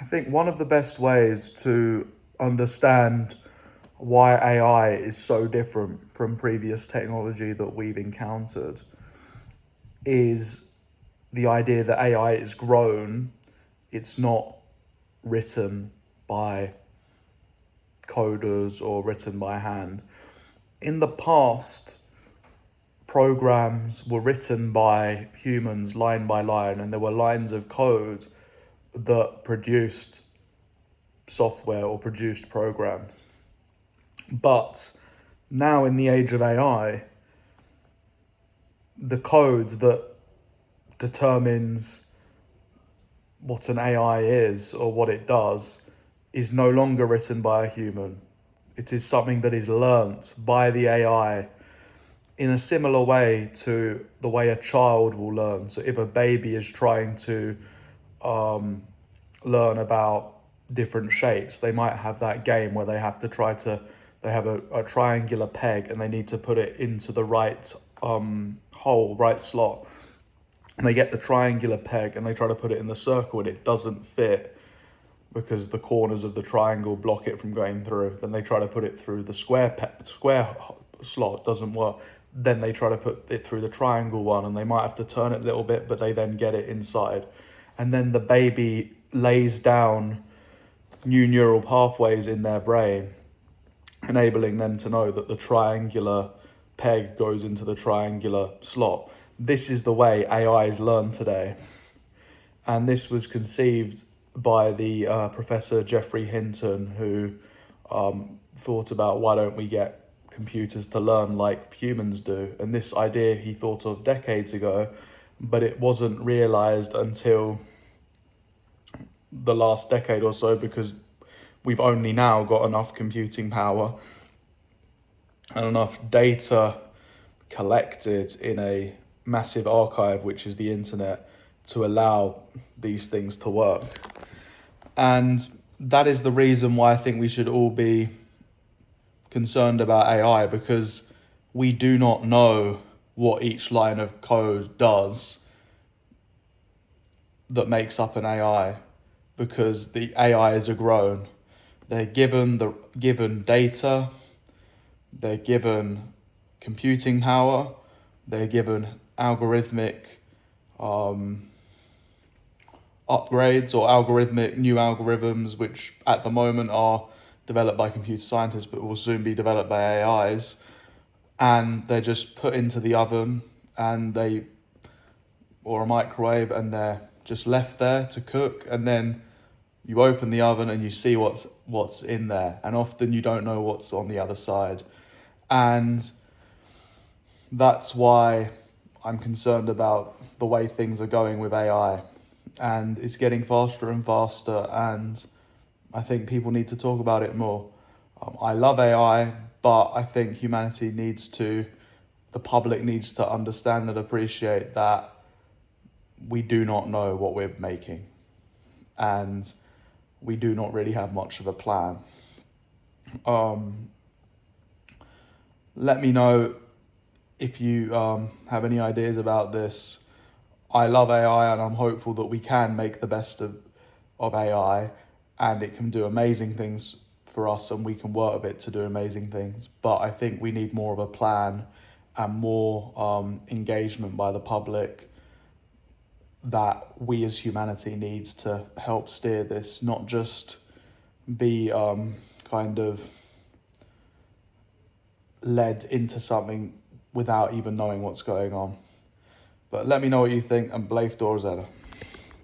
I think one of the best ways to understand why AI is so different from previous technology that we've encountered is the idea that AI is grown, it's not written by coders or written by hand. In the past, programs were written by humans line by line, and there were lines of code that produced software or produced programs. But now, in the age of AI, the code that determines what an AI is or what it does is no longer written by a human. It is something that is learnt by the AI in a similar way to the way a child will learn. So if a baby is trying to learn about different shapes, they might have that game where they have to they have a triangular peg and they need to put it into the right hole, right slot. And they get the triangular peg and they try to put it in the circle and it doesn't fit because the corners of the triangle block it from going through. Then they try to put it through the square slot, doesn't work. Then they try to put it through the triangle one and they might have to turn it a little bit, but they then get it inside. And then the baby lays down new neural pathways in their brain, enabling them to know that the triangular peg goes into the triangular slot. This is the way AI is learned today. And this was conceived by the Professor Geoffrey Hinton, who thought about why don't we get computers to learn like humans do. And this idea he thought of decades ago, but it wasn't realized until the last decade or so, because we've only now got enough computing power and enough data collected in a massive archive, which is the internet, to allow these things to work. And that is the reason why I think we should all be concerned about AI, because we do not know what each line of code does that makes up an AI, because the AIs are grown. They're given data, they're given computing power, they're given algorithmic upgrades or algorithmic new algorithms, which at the moment are developed by computer scientists but will soon be developed by AIs, and they're just put into the oven or a microwave, and they're just left there to cook, and then you open the oven and you see what's in there, and often you don't know what's on the other side. And that's why I'm concerned about the way things are going with AI, and it's getting faster and faster, and I think people need to talk about it more. I love AI, but I think the public needs to understand and appreciate that we do not know what we're making, and we do not really have much of a plan. Let me know if you have any ideas about this. I love AI, and I'm hopeful that we can make the best of AI, and it can do amazing things for us, and we can work with it to do amazing things. But I think we need more of a plan and more engagement by the public, that we as humanity needs to help steer this, not just be kind of led into something without even knowing what's going on. But let me know what you think, and Bleif Dorzetta.